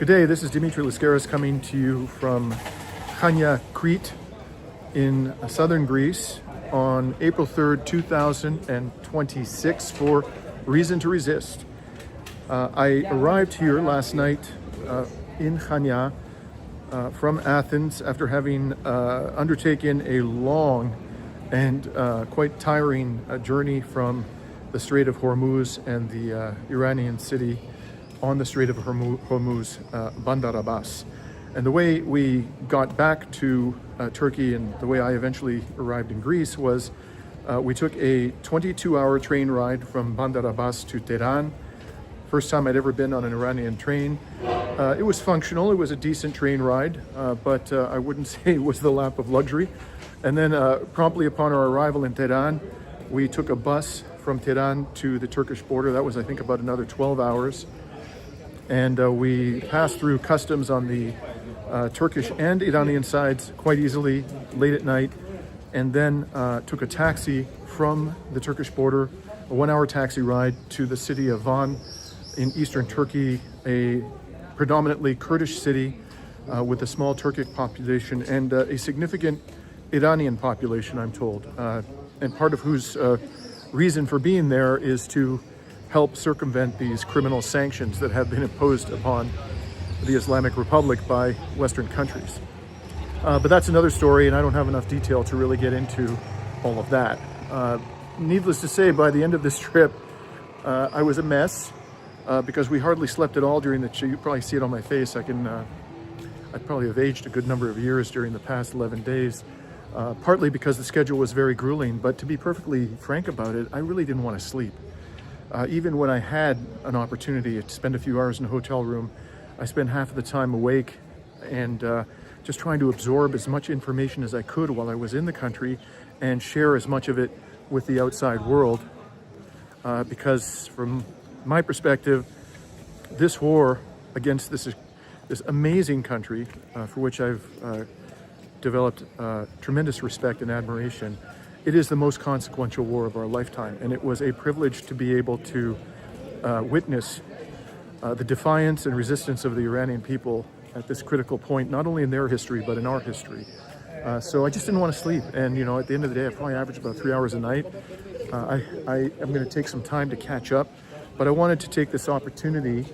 Good day, this is Dimitri Lascaris coming to you from Chania, Crete in southern Greece on April 3rd, 2026 for Reason to Resist. I arrived here last night in Chania from Athens after having undertaken a long and quite tiring journey from the Strait of Hormuz and the Iranian city on the Strait of Hormuz, Bandar Abbas. And the way we got back to Turkey and the way I eventually arrived in Greece was we took a 22-hour train ride from Bandar Abbas to Tehran. First time I'd ever been on an Iranian train. It was functional, it was a decent train ride, but I wouldn't say it was the lap of luxury. And then promptly upon our arrival in Tehran, we took a bus from Tehran to the Turkish border. That was, I think, about another 12 hours. And we passed through customs on the Turkish and Iranian sides quite easily late at night, and then took a taxi from the Turkish border, a 1-hour taxi ride to the city of Van in eastern Turkey, a predominantly Kurdish city with a small Turkic population and a significant Iranian population, I'm told, and part of whose reason for being there is to help circumvent these criminal sanctions that have been imposed upon the Islamic Republic by Western countries. But that's another story, and I don't have enough detail to really get into all of that. Needless to say, by the end of this trip, I was a mess because we hardly slept at all during the trip. You probably see it on my face. I probably have aged a good number of years during the past 11 days, partly because the schedule was very grueling, but to be perfectly frank about it, I really didn't want to sleep. Even when I had an opportunity to spend a few hours in a hotel room, I spent half of the time awake and just trying to absorb as much information as I could while I was in the country and share as much of it with the outside world. Because from my perspective, this war against this amazing country, for which I've developed tremendous respect and admiration, it is the most consequential war of our lifetime, and it was a privilege to be able to witness the defiance and resistance of the Iranian people at this critical point, not only in their history, but in our history. So I just didn't want to sleep, and at the end of the day, I probably averaged about 3 hours a night. I am going to take some time to catch up, but I wanted to take this opportunity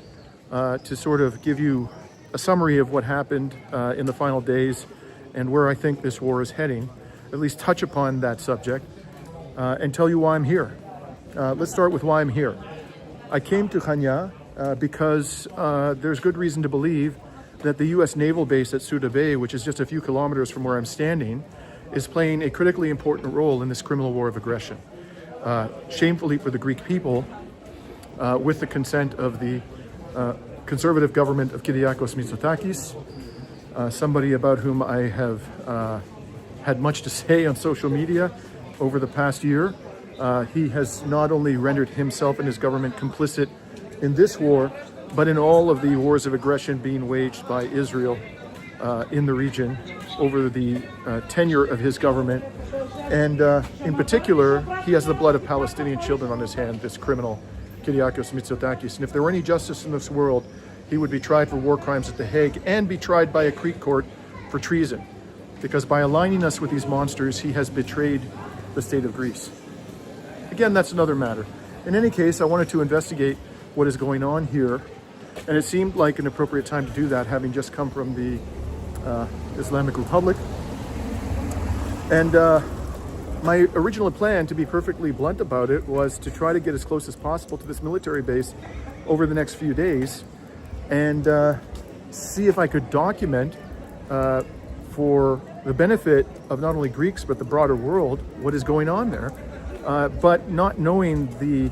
to sort of give you a summary of what happened in the final days and where I think this war is heading, at least touch upon that subject, and tell you why I'm here. Let's start with why I'm here. I came to Chania because there's good reason to believe that the U.S. naval base at Suda Bay, which is just a few kilometers from where I'm standing, is playing a critically important role in this criminal war of aggression. Shamefully for the Greek people, with the consent of the conservative government of Kyriakos Mitsotakis, somebody about whom I have had much to say on social media over the past year. He has not only rendered himself and his government complicit in this war, but in all of the wars of aggression being waged by Israel in the region over the tenure of his government. And in particular, he has the blood of Palestinian children on his hand, this criminal, Kyriakos Mitsotakis. And if there were any justice in this world, he would be tried for war crimes at The Hague and be tried by a Greek court for treason. Because by aligning us with these monsters, he has betrayed the state of Greece. Again, that's another matter. In any case, I wanted to investigate what is going on here, and it seemed like an appropriate time to do that, having just come from the Islamic Republic. And my original plan, to be perfectly blunt about it, was to try to get as close as possible to this military base over the next few days and see if I could document for the benefit of not only Greeks but the broader world what is going on there, but not knowing the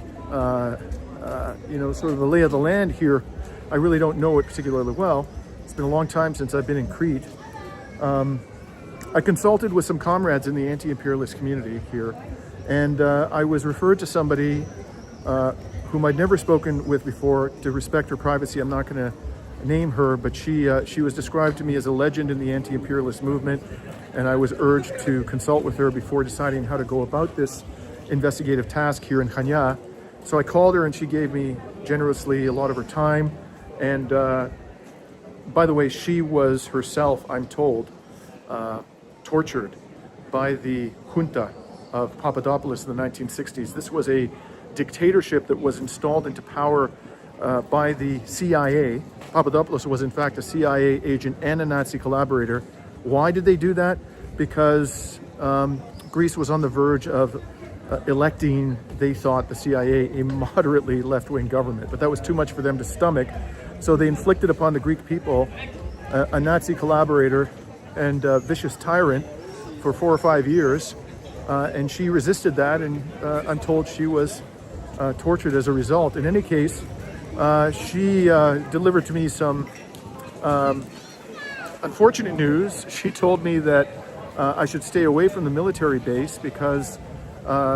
sort of the lay of the land here. I really don't know it particularly well. It's been a long time since I've been in Crete. I consulted with some comrades in the anti-imperialist community here, and I was referred to somebody whom I'd never spoken with before. To respect her privacy, I'm not going to name her, but she was described to me as a legend in the anti-imperialist movement, and I was urged to consult with her before deciding how to go about this investigative task here in Chania. So I called her, and she gave me generously a lot of her time, and By the way, she was herself, I'm told, tortured by the junta of Papadopoulos in the 1960s. This was a dictatorship that was installed into power by the CIA. Papadopoulos was in fact a CIA agent and a Nazi collaborator. Why did they do that? Because Greece was on the verge of electing, they thought, the CIA a moderately left-wing government, but that was too much for them to stomach. So they inflicted upon the Greek people a Nazi collaborator and vicious tyrant for 4 or 5 years, and she resisted that, and I'm told she was tortured as a result. In any case, she delivered to me some unfortunate news. She told me that I should stay away from the military base because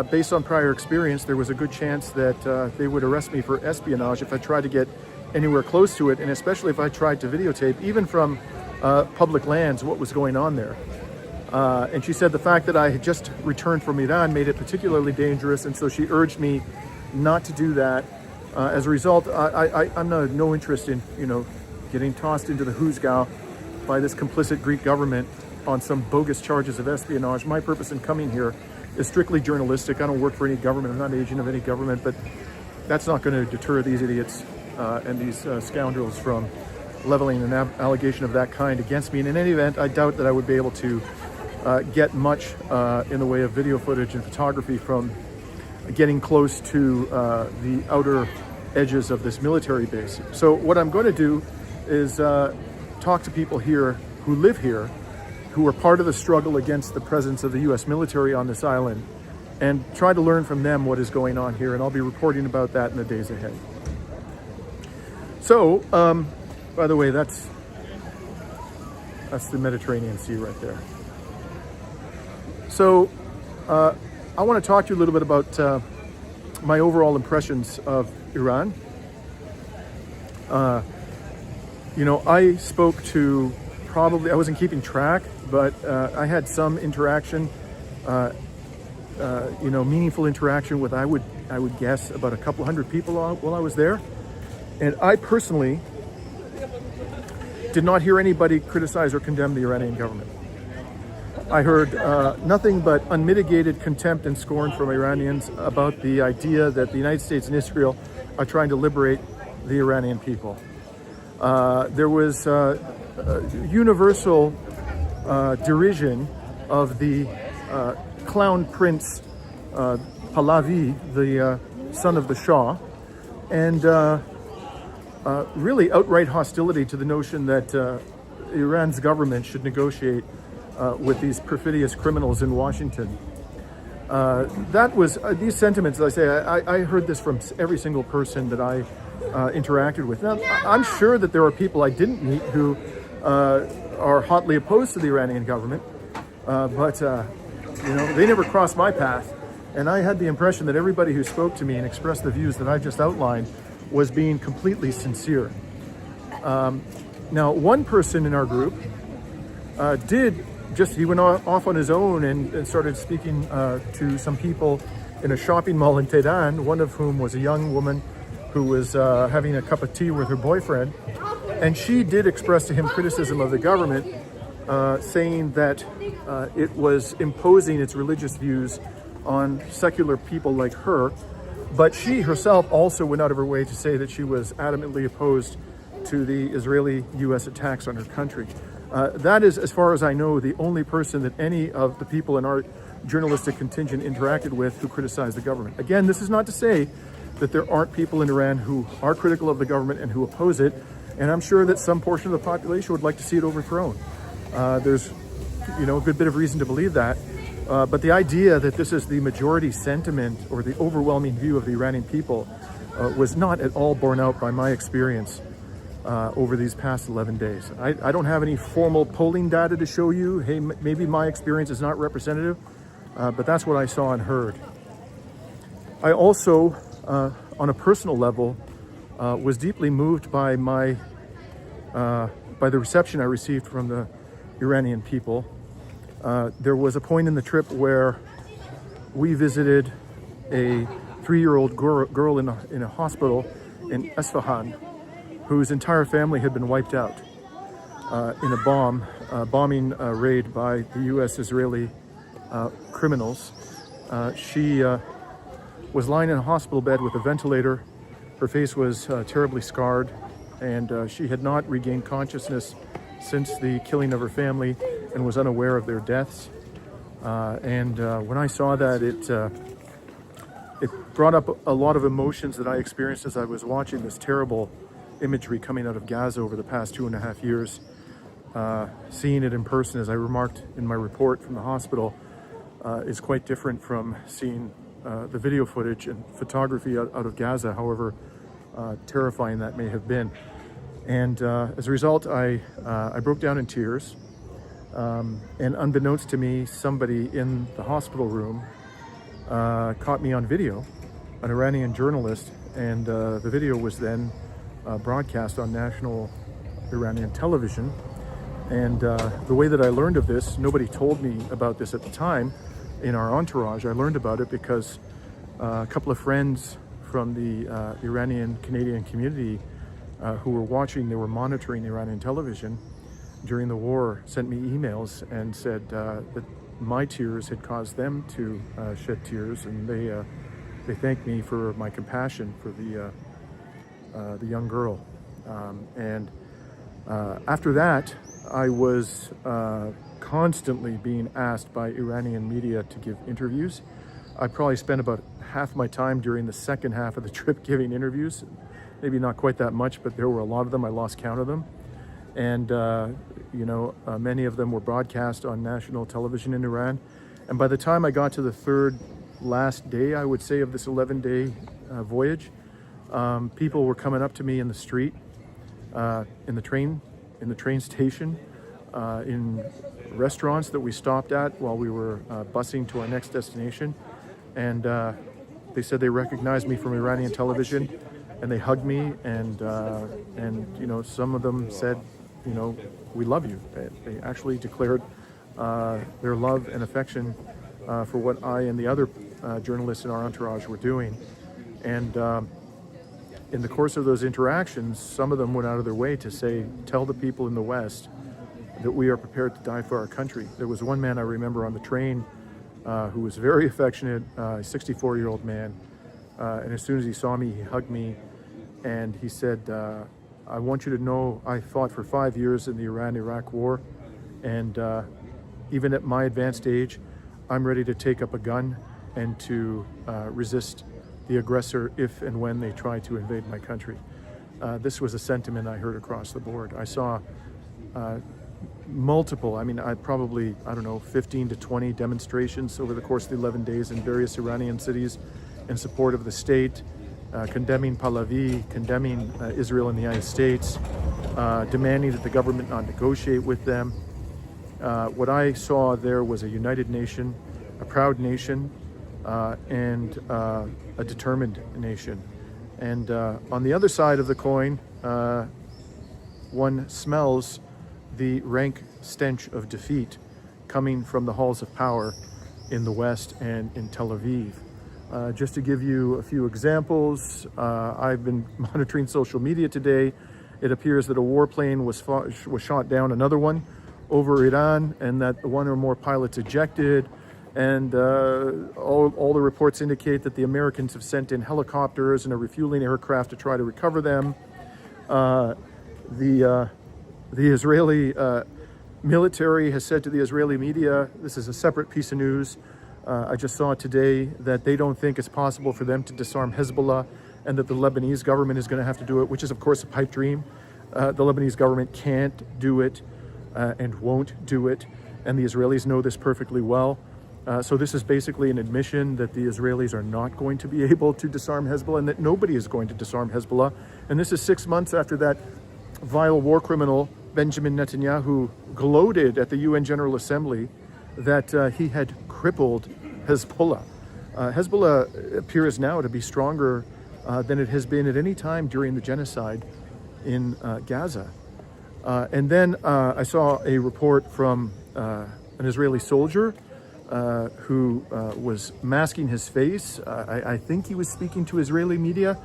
based on prior experience, there was a good chance that they would arrest me for espionage if I tried to get anywhere close to it, and especially if I tried to videotape, even from public lands, what was going on there. And she said the fact that I had just returned from Iran made it particularly dangerous, and so she urged me not to do that. As a result, I'm no interest in, getting tossed into the Huzgau by this complicit Greek government on some bogus charges of espionage. My purpose in coming here is strictly journalistic. I don't work for any government. I'm not an agent of any government, but that's not going to deter these idiots and these scoundrels from leveling an allegation of that kind against me. And in any event, I doubt that I would be able to get much in the way of video footage and photography from getting close to the outer edges of this military base. So what I'm going to do is talk to people here who live here, who are part of the struggle against the presence of the U.S. military on this island, and try to learn from them what is going on here, and I'll be reporting about that in the days ahead. So, by the way, that's the Mediterranean Sea right there. So, I want to talk to you a little bit about my overall impressions of Iran. I spoke to I wasn't keeping track, but I had some interaction, meaningful interaction with, I would guess, about a couple hundred people while I was there. And I personally did not hear anybody criticize or condemn the Iranian government. I heard nothing but unmitigated contempt and scorn from Iranians about the idea that the United States and Israel are trying to liberate the Iranian people. There was universal derision of the clown prince Pahlavi, the son of the Shah, and really outright hostility to the notion that Iran's government should negotiate with these perfidious criminals in Washington. That was these sentiments, as I say, I heard this from every single person that I interacted with. Now, I'm sure that there are people I didn't meet who are hotly opposed to the Iranian government, but they never crossed my path. And I had the impression that everybody who spoke to me and expressed the views that I just outlined was being completely sincere. Now, one person in our group he went off on his own and started speaking to some people in a shopping mall in Tehran, one of whom was a young woman who was having a cup of tea with her boyfriend. And she did express to him criticism of the government, saying that it was imposing its religious views on secular people like her. But she herself also went out of her way to say that she was adamantly opposed to the Israeli-U.S. attacks on her country. That is, as far as I know, the only person that any of the people in our journalistic contingent interacted with who criticized the government. Again, this is not to say that there aren't people in Iran who are critical of the government and who oppose it, and I'm sure that some portion of the population would like to see it overthrown. There's, a good bit of reason to believe that. But the idea that this is the majority sentiment or the overwhelming view of the Iranian people was not at all borne out by my experience over these past 11 days. I don't have any formal polling data to show you. Hey, maybe my experience is not representative, but that's what I saw and heard. I also, on a personal level, was deeply moved by the reception I received from the Iranian people. There was a point in the trip where we visited a 3-year-old girl in a hospital in Isfahan, whose entire family had been wiped out. in a bombing raid by the U.S.-Israeli criminals. She was lying in a hospital bed with a ventilator. Her face was terribly scarred, and she had not regained consciousness since the killing of her family and was unaware of their deaths. When I saw that, it brought up a lot of emotions that I experienced as I was watching this terrible imagery coming out of Gaza over the past 2.5 years. Seeing it in person, as I remarked in my report from the hospital, is quite different from seeing the video footage and photography out of Gaza, however terrifying that may have been. And as a result, I broke down in tears. And unbeknownst to me, somebody in the hospital room caught me on video, an Iranian journalist, and the video was then broadcast on national Iranian television. And the way that I learned of this, nobody told me about this at the time in our entourage. I learned about it because a couple of friends from the Iranian Canadian community who were watching, they were monitoring Iranian television during the war, sent me emails and said that my tears had caused them to shed tears, and they thanked me for my compassion for the young girl. After that, I was constantly being asked by Iranian media to give interviews. I probably spent about half my time during the second half of the trip giving interviews. Maybe not quite that much, but there were a lot of them. I lost count of them. And, many of them were broadcast on national television in Iran. And by the time I got to the third last day, I would say, of this 11-day voyage, people were coming up to me in the street, in the train station, in restaurants that we stopped at while we were busing to our next destination. And they said they recognized me from Iranian television, and they hugged me, and some of them said, we love you. They actually declared their love and affection for what I and the other journalists in our entourage were doing. And in the course of those interactions, some of them went out of their way to say, tell the people in the West that we are prepared to die for our country. There was one man I remember on the train who was very affectionate, a 64-year-old man. And as soon as he saw me, he hugged me, and he said, I want you to know I fought for 5 years in the Iran-Iraq war, and even at my advanced age, I'm ready to take up a gun and to resist the aggressor if and when they try to invade my country. This was a sentiment I heard across the board. I saw multiple, I probably 15 to 20 demonstrations over the course of the 11 days in various Iranian cities in support of the state, condemning Pahlavi, condemning Israel and the United States, demanding that the government not negotiate with them. What I saw there was a united nation, a proud nation, and a determined nation. And on the other side of the coin, one smells the rank stench of defeat coming from the halls of power in the West and in Tel Aviv. Just to give you a few examples, I've been monitoring social media today. It appears that a warplane was shot down, another one, over Iran, and that one or more pilots ejected. And all the reports indicate that the Americans have sent in helicopters and a refueling aircraft to try to recover them. The Israeli military has said to the Israeli media, this is a separate piece of news, I just saw today, that they don't think it's possible for them to disarm Hezbollah, and that the Lebanese government is going to have to do it, which is of course a pipe dream. The Lebanese government can't do it and won't do it, and the Israelis know this perfectly well. So this is basically an admission that the Israelis are not going to be able to disarm Hezbollah, and that nobody is going to disarm Hezbollah. And this is 6 months after that vile war criminal Benjamin Netanyahu gloated at the UN General Assembly that he had crippled Hezbollah. Hezbollah appears now to be stronger than it has been at any time during the genocide in Gaza. And then I saw a report from an Israeli soldier who was masking his face. I think he was speaking to Israeli media,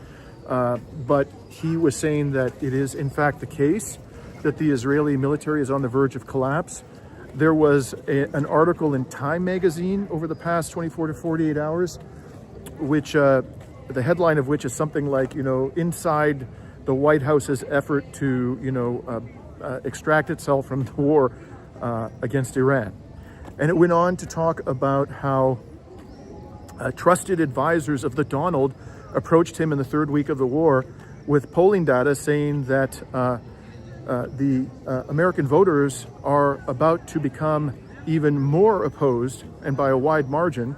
but he was saying that it is in fact the case that the Israeli military is on the verge of collapse. There was an article in Time magazine over the past 24 to 48 hours, which the headline of which is something like, inside the White House's effort to, extract itself from the war against Iran. And it went on to talk about how trusted advisors of the Donald approached him in the third week of the war with polling data saying that the American voters are about to become even more opposed, and by a wide margin,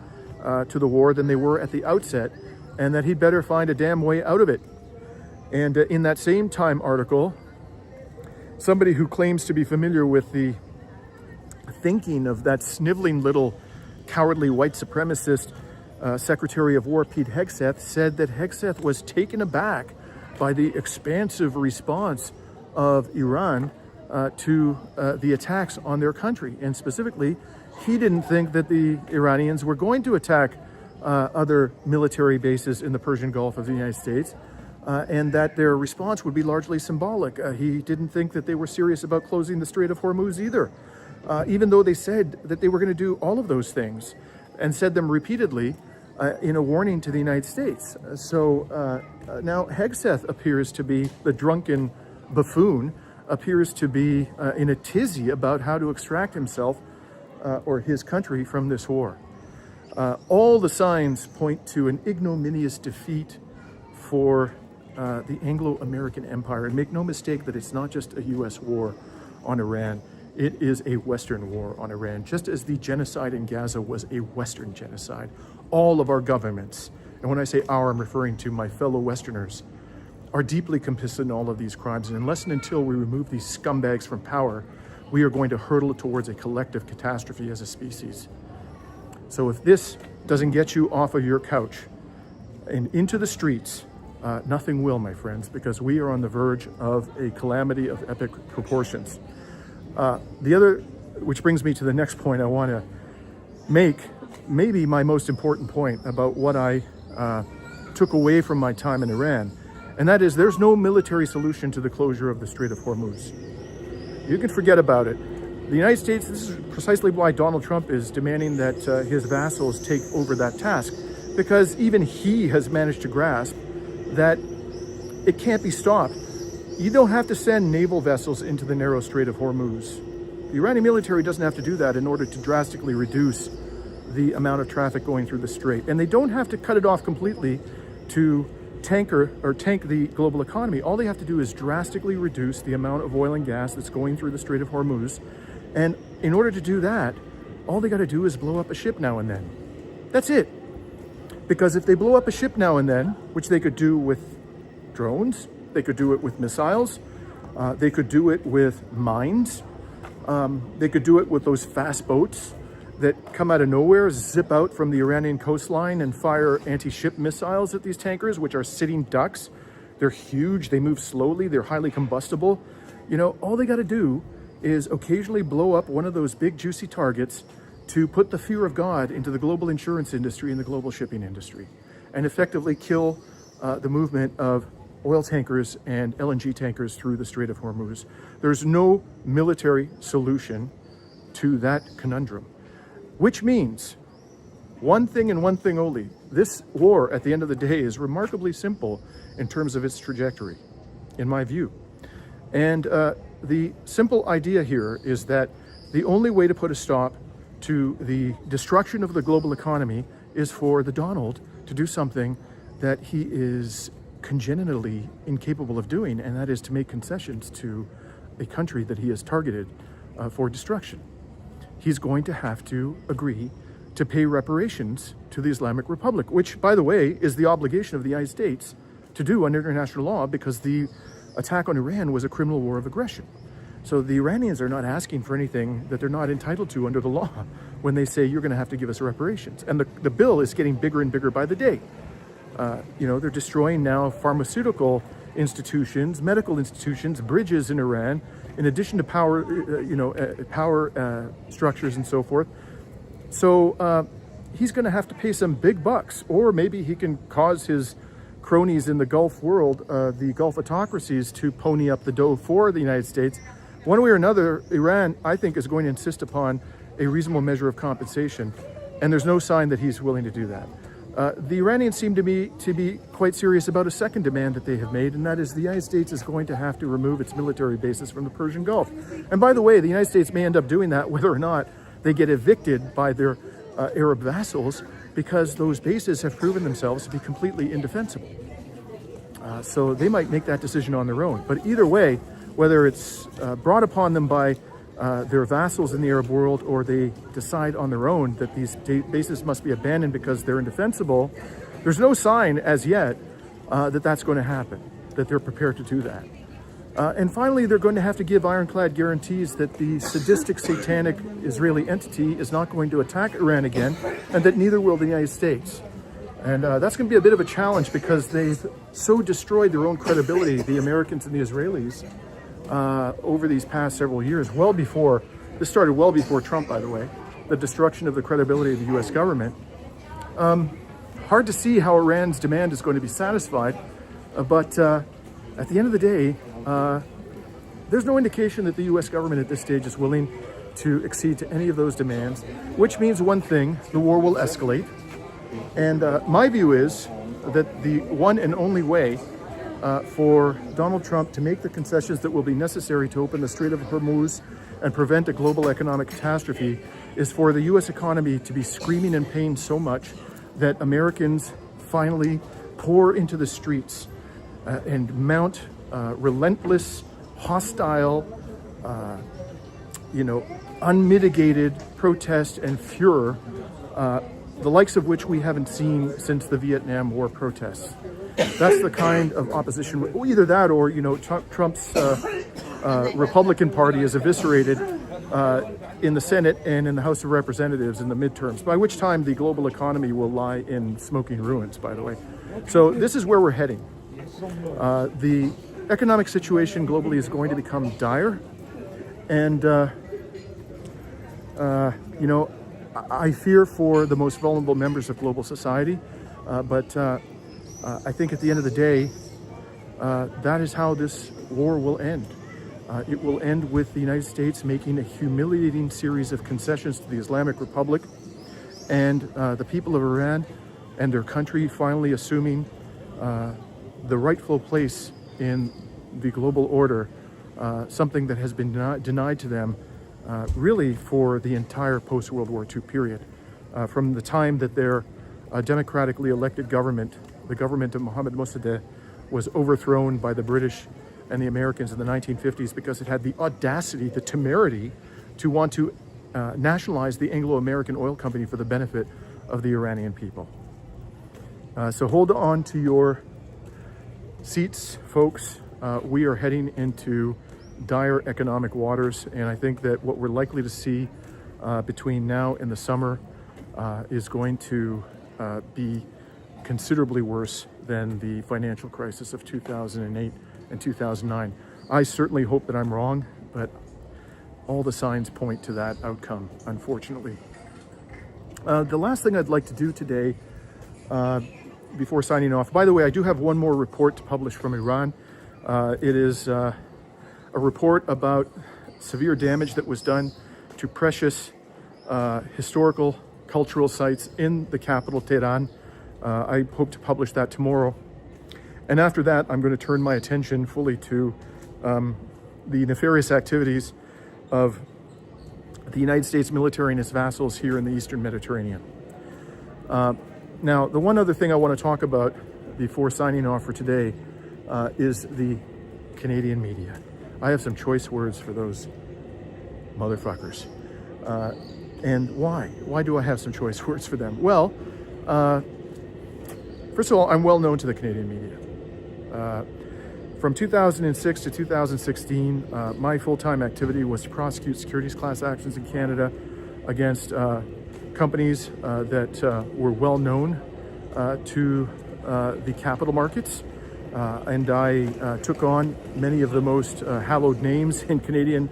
to the war than they were at the outset, and that he'd better find a damn way out of it. And in that same Time article, somebody who claims to be familiar with the thinking of that sniveling little cowardly white supremacist Secretary of War Pete Hegseth said that Hegseth was taken aback by the expansive response of Iran to the attacks on their country. And specifically, he didn't think that the Iranians were going to attack other military bases in the Persian Gulf of the United States, and that their response would be largely symbolic. He didn't think that they were serious about closing the Strait of Hormuz either, even though they said that they were going to do all of those things and said them repeatedly in a warning to the United States. So now Hegseth appears to be the drunken buffoon, appears to be in a tizzy about how to extract himself or his country from this war. All the signs point to an ignominious defeat for the Anglo-American empire. And make no mistake that it's not just a U.S. war on Iran. It is a Western war on Iran, just as the genocide in Gaza was a Western genocide. All of our governments, and when I say our, I'm referring to my fellow Westerners, are deeply complicit in all of these crimes. And unless and until we remove these scumbags from power, we are going to hurtle towards a collective catastrophe as a species. So if this doesn't get you off of your couch and into the streets, nothing will, my friends, because we are on the verge of a calamity of epic proportions. Which brings me to the next point I want to make, maybe my most important point about what I took away from my time in Iran, and that is there's no military solution to the closure of the Strait of Hormuz. You can forget about it. The United States, this is precisely why Donald Trump is demanding that his vassals take over that task, because even he has managed to grasp that it can't be stopped. You don't have to send naval vessels into the narrow Strait of Hormuz. The Iranian military doesn't have to do that in order to drastically reduce the amount of traffic going through the strait. And they don't have to cut it off completely to tank the global economy. All they have to do is drastically reduce the amount of oil and gas that's going through the Strait of Hormuz. And in order to do that, all they got to do is blow up a ship now and then. That's it. Because if they blow up a ship now and then, which they could do with drones, they could do it with missiles, they could do it with mines, they could do it with those fast boats that come out of nowhere, zip out from the Iranian coastline and fire anti-ship missiles at these tankers, which are sitting ducks. They're huge, they move slowly, they're highly combustible. All they got to do is occasionally blow up one of those big juicy targets to put the fear of God into the global insurance industry and the global shipping industry, and effectively kill the movement of oil tankers and LNG tankers through the Strait of Hormuz. There's no military solution to that conundrum, which means one thing and one thing only. This war, at the end of the day, is remarkably simple in terms of its trajectory, in my view. And the simple idea here is that the only way to put a stop to the destruction of the global economy is for the Donald to do something that he is congenitally incapable of doing, and that is to make concessions to a country that he has targeted for destruction. He's going to have to agree to pay reparations to the Islamic Republic, which, by the way, is the obligation of the United States to do under international law, because the attack on Iran was a criminal war of aggression. So the Iranians are not asking for anything that they're not entitled to under the law when they say you're going to have to give us reparations. And the bill is getting bigger and bigger by the day. They're destroying now pharmaceutical institutions, medical institutions, bridges in Iran, in addition to power structures and so forth. So he's going to have to pay some big bucks, or maybe he can cause his cronies in the Gulf world, the Gulf autocracies, to pony up the dough for the United States One way or another, Iran, I think, is going to insist upon a reasonable measure of compensation, and there's no sign that he's willing to do that. The Iranians seem to be quite serious about a second demand that they have made, and that is the United States is going to have to remove its military bases from the Persian Gulf. And by the way, the United States may end up doing that whether or not they get evicted by their Arab vassals, because those bases have proven themselves to be completely indefensible. So they might make that decision on their own. But either way, whether it's brought upon them by their vassals in the Arab world, or they decide on their own that these bases must be abandoned because they're indefensible, there's no sign as yet that that's going to happen, that they're prepared to do that. And finally, they're going to have to give ironclad guarantees that the sadistic, satanic Israeli entity is not going to attack Iran again, and that neither will the United States. And that's going to be a bit of a challenge, because they've so destroyed their own credibility, the Americans and the Israelis, over these past several years. This started well before Trump, by the way, the destruction of the credibility of the U.S. government. Hard to see how Iran's demand is going to be satisfied, but at the end of the day, there's no indication that the U.S. government at this stage is willing to accede to any of those demands, which means one thing: the war will escalate. And my view is that the one and only way for Donald Trump to make the concessions that will be necessary to open the Strait of Hormuz and prevent a global economic catastrophe is for the U.S. economy to be screaming in pain so much that Americans finally pour into the streets and mount relentless, hostile, unmitigated protest and furor, the likes of which we haven't seen since the Vietnam War protests. That's the kind of opposition, either that or, Trump's Republican Party is eviscerated in the Senate and in the House of Representatives in the midterms, by which time the global economy will lie in smoking ruins, by the way. So this is where we're heading. The economic situation globally is going to become dire, and I fear for the most vulnerable members of global society, but I think at the end of the day, that is how this war will end. It will end with the United States making a humiliating series of concessions to the Islamic Republic, and the people of Iran and their country finally assuming the rightful place in the global order, something that has been denied to them really for the entire post-World War II period. From the time that their democratically elected government, the government of Mohammad Mossadegh, was overthrown by the British and the Americans in the 1950s because it had the audacity, the temerity to want to nationalize the Anglo-American oil company for the benefit of the Iranian people. So hold on to your seats, folks. We are heading into dire economic waters, and I think that what we're likely to see between now and the summer is going to be considerably worse than the financial crisis of 2008 and 2009. I certainly hope that I'm wrong, but all the signs point to that outcome, unfortunately. The last thing I'd like to do today, before signing off, by the way, I do have one more report to publish from Iran. It is a report about severe damage that was done to precious historical, cultural sites in the capital, Tehran. I hope to publish that tomorrow. And after that, I'm going to turn my attention fully to the nefarious activities of the United States military and its vassals here in the Eastern Mediterranean. Now, the one other thing I want to talk about before signing off for today is the Canadian media. I have some choice words for those motherfuckers. And why? Why do I have some choice words for them? Well, first of all, I'm well known to the Canadian media. From 2006 to 2016, my full-time activity was to prosecute securities class actions in Canada against companies that were well known to the capital markets. And I took on many of the most hallowed names in Canadian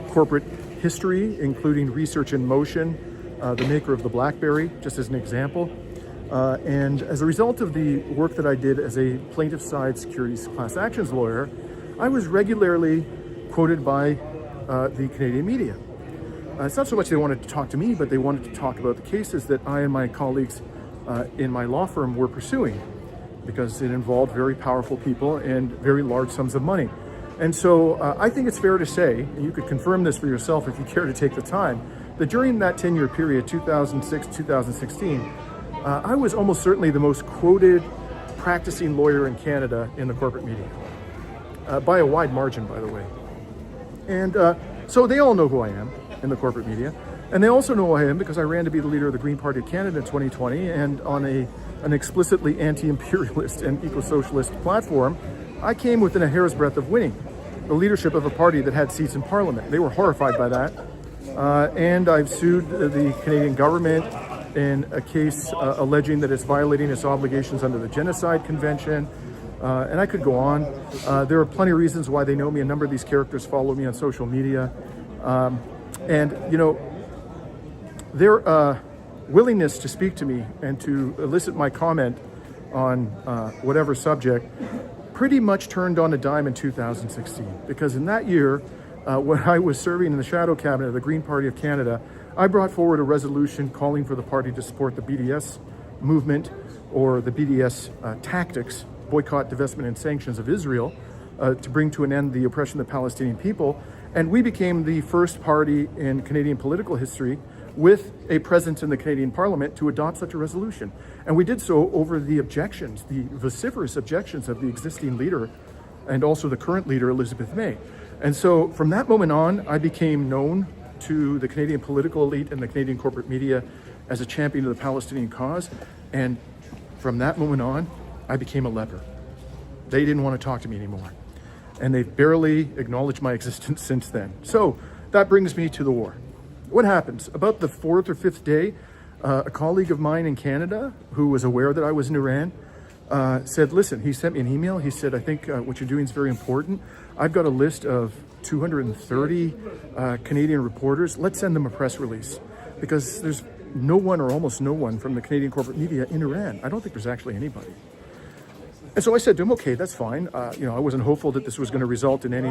corporate history, including Research in Motion, the maker of the BlackBerry, just as an example. And as a result of the work that I did as a plaintiff side securities class actions lawyer, I was regularly quoted by the Canadian media. It's not so much they wanted to talk to me, but they wanted to talk about the cases that I and my colleagues in my law firm were pursuing, because it involved very powerful people and very large sums of money. And so I think it's fair to say, and you could confirm this for yourself if you care to take the time, that during that 10-year period, 2006, 2016, I was almost certainly the most quoted practicing lawyer in Canada in the corporate media, by a wide margin, by the way. And so they all know who I am in the corporate media. And they also know who I am because I ran to be the leader of the Green Party of Canada in 2020, and on an explicitly anti-imperialist and eco-socialist platform, I came within a hair's breadth of winning the leadership of a party that had seats in Parliament. They were horrified by that. And I've sued the Canadian government in a case alleging that it's violating its obligations under the Genocide Convention. And I could go on. There are plenty of reasons why they know me. A number of these characters follow me on social media. And, you know, their willingness to speak to me and to elicit my comment on whatever subject pretty much turned on a dime in 2016. Because in that year, when I was serving in the shadow cabinet of the Green Party of Canada, I brought forward a resolution calling for the party to support the BDS movement, or the BDS tactics, boycott, divestment, and sanctions of Israel, to bring to an end the oppression of the Palestinian people. And we became the first party in Canadian political history with a presence in the Canadian Parliament to adopt such a resolution. And we did so over the objections, the vociferous objections of the existing leader and also the current leader, Elizabeth May. And so from that moment on, I became known to the Canadian political elite and the Canadian corporate media as a champion of the Palestinian cause. And from that moment on, I became a leper. They didn't want to talk to me anymore. And they've barely acknowledged my existence since then. So that brings me to the war. What happens? About the 4th or 5th day, a colleague of mine in Canada who was aware that I was in Iran said, listen, he sent me an email. He said, I think what you're doing is very important. I've got a list of 230 Canadian reporters. Let's send them a press release, because there's no one or almost no one from the Canadian corporate media in Iran. I don't think there's actually anybody. And so I said to him, okay, that's fine. You know, I wasn't hopeful that this was going to result in any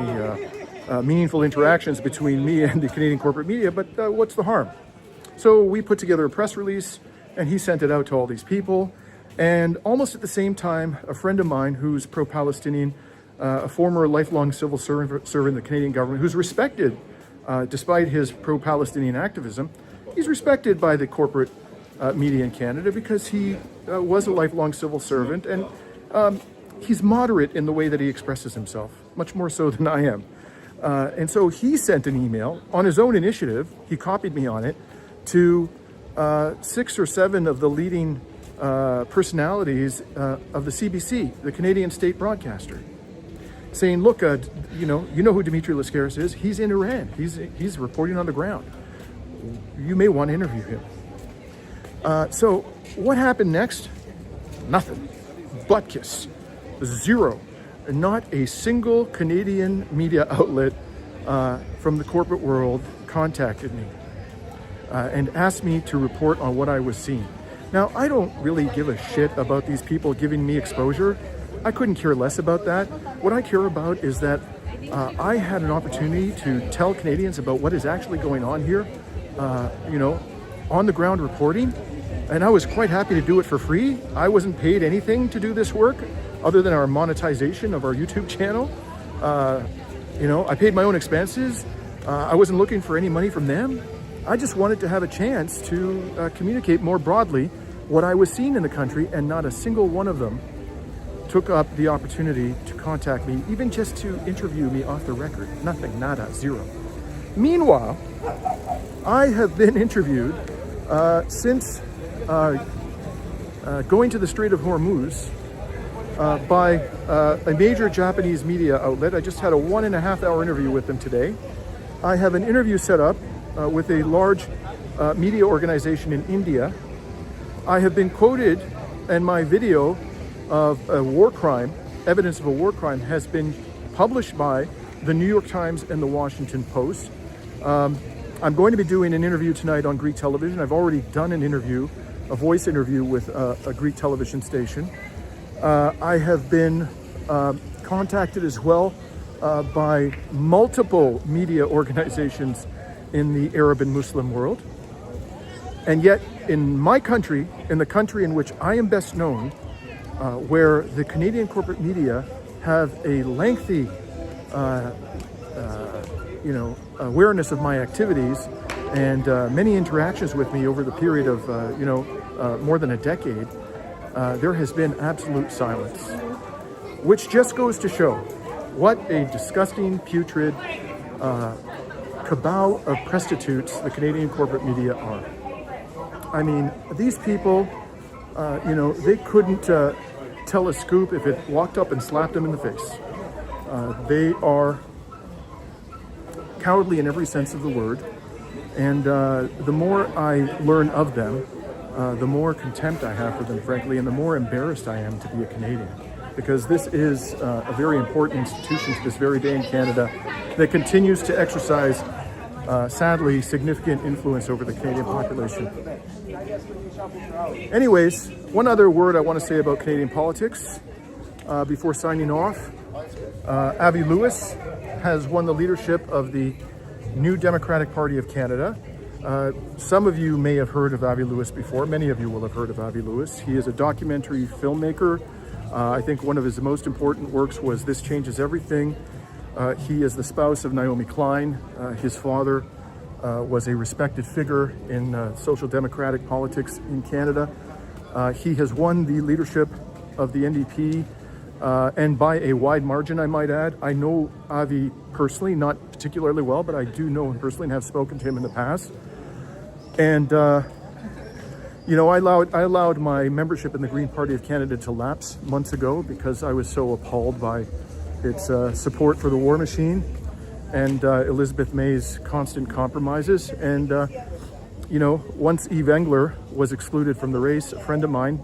meaningful interactions between me and the Canadian corporate media, but what's the harm? So we put together a press release, and he sent it out to all these people. And almost at the same time, a friend of mine who's pro-Palestinian, a former lifelong civil servant in the Canadian government, who's respected despite his pro-Palestinian activism, he's respected by the corporate media in Canada because he was a lifelong civil servant, and he's moderate in the way that he expresses himself, much more so than I am. And so he sent an email on his own initiative, he copied me on it, to 6 or 7 of the leading personalities of the CBC, the Canadian state broadcaster, saying, look, you know who Dimitri Lascaris is? He's in Iran. He's reporting on the ground. You may want to interview him. So what happened next? Nothing. Butt kiss. Zero. Not a single Canadian media outlet from the corporate world contacted me and asked me to report on what I was seeing. Now, I don't really give a shit about these people giving me exposure. I couldn't care less about that. What I care about is that I had an opportunity to tell Canadians about what is actually going on here, you know, on the ground reporting. And I was quite happy to do it for free. I wasn't paid anything to do this work other than our monetization of our YouTube channel. You know, I paid my own expenses. I wasn't looking for any money from them. I just wanted to have a chance to communicate more broadly what I was seeing in the country, and not a single one of them took up the opportunity to contact me, even just to interview me off the record. Nothing, nada, zero. Meanwhile, I have been interviewed since going to the Strait of Hormuz by a major Japanese media outlet. I just had a 1.5-hour interview with them today. I have an interview set up with a large media organization in India. I have been quoted, and my video of a war crime, evidence of a war crime, has been published by the New York Times and the Washington Post. I'm going to be doing an interview tonight on Greek television. I've already done an interview, a voice interview with a Greek television station. I have been contacted as well by multiple media organizations in the Arab and Muslim world. And yet, in my country, in the country in which I am best known, where the Canadian corporate media have a lengthy, awareness of my activities and many interactions with me over the period of, more than a decade, there has been absolute silence, which just goes to show what a disgusting, putrid cabal of prostitutes the Canadian corporate media are. I mean, these people, they couldn't tell a scoop if it walked up and slapped them in the face. They are cowardly in every sense of the word. And the more I learn of them, the more contempt I have for them, frankly, and the more embarrassed I am to be a Canadian. Because this is a very important institution to this very day in Canada that continues to exercise, sadly, significant influence over the Canadian population. Anyways, one other word I want to say about Canadian politics before signing off. Avi Lewis has won the leadership of the New Democratic Party of Canada. Some of you may have heard of Avi Lewis before. Many of you will have heard of Avi Lewis. He is a documentary filmmaker. I think one of his most important works was This Changes Everything. He is the spouse of Naomi Klein. His father was a respected figure in social democratic politics in Canada. He has won the leadership of the NDP, and by a wide margin, I might add. I know Avi personally, not particularly well, but I do know him personally and have spoken to him in the past. And I allowed my membership in the Green Party of Canada to lapse months ago because I was so appalled by its support for the war machine and Elizabeth May's constant compromises. And, once Eve Engler was excluded from the race, a friend of mine,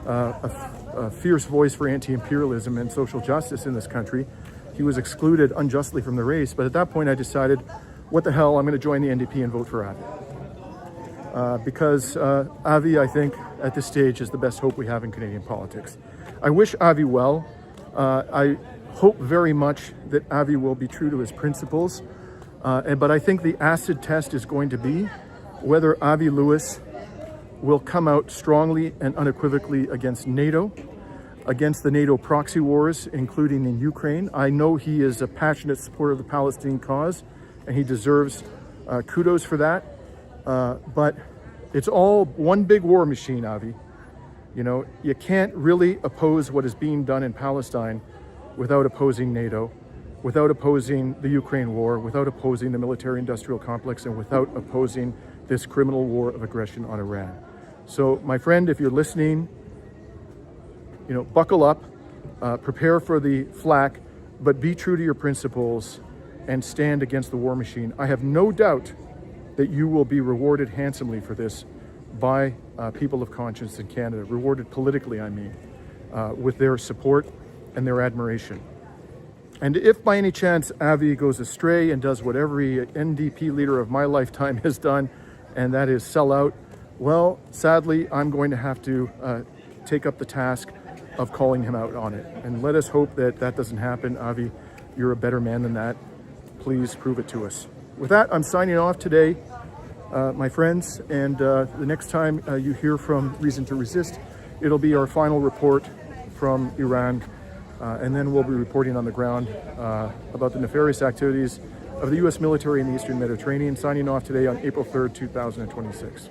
a fierce voice for anti-imperialism and social justice in this country, he was excluded unjustly from the race. But at that point, I decided, what the hell, I'm going to join the NDP and vote for Avi. Because Avi, I think, at this stage is the best hope we have in Canadian politics. I wish Avi well. I hope very much that Avi will be true to his principles. But I think the acid test is going to be whether Avi Lewis will come out strongly and unequivocally against NATO, against the NATO proxy wars, including in Ukraine. I know he is a passionate supporter of the Palestinian cause, and he deserves kudos for that. But it's all one big war machine, Avi. You can't really oppose what is being done in Palestine without opposing NATO, without opposing the Ukraine war, without opposing the military-industrial complex, and without opposing this criminal war of aggression on Iran. So, my friend, if you're listening, buckle up, prepare for the flak, but be true to your principles and stand against the war machine. I have no doubt that you will be rewarded handsomely for this by people of conscience in Canada, rewarded politically, I mean, with their support and their admiration. And if by any chance Avi goes astray and does what every NDP leader of my lifetime has done, and that is sell out, well, sadly, I'm going to have to take up the task of calling him out on it. And let us hope that that doesn't happen. Avi, you're a better man than that. Please prove it to us. With that, I'm signing off today, my friends. And the next time you hear from Reason to Resist, it'll be our final report from Iran. And then we'll be reporting on the ground about the nefarious activities of the U.S. military in the Eastern Mediterranean. Signing off today on April 3rd, 2026.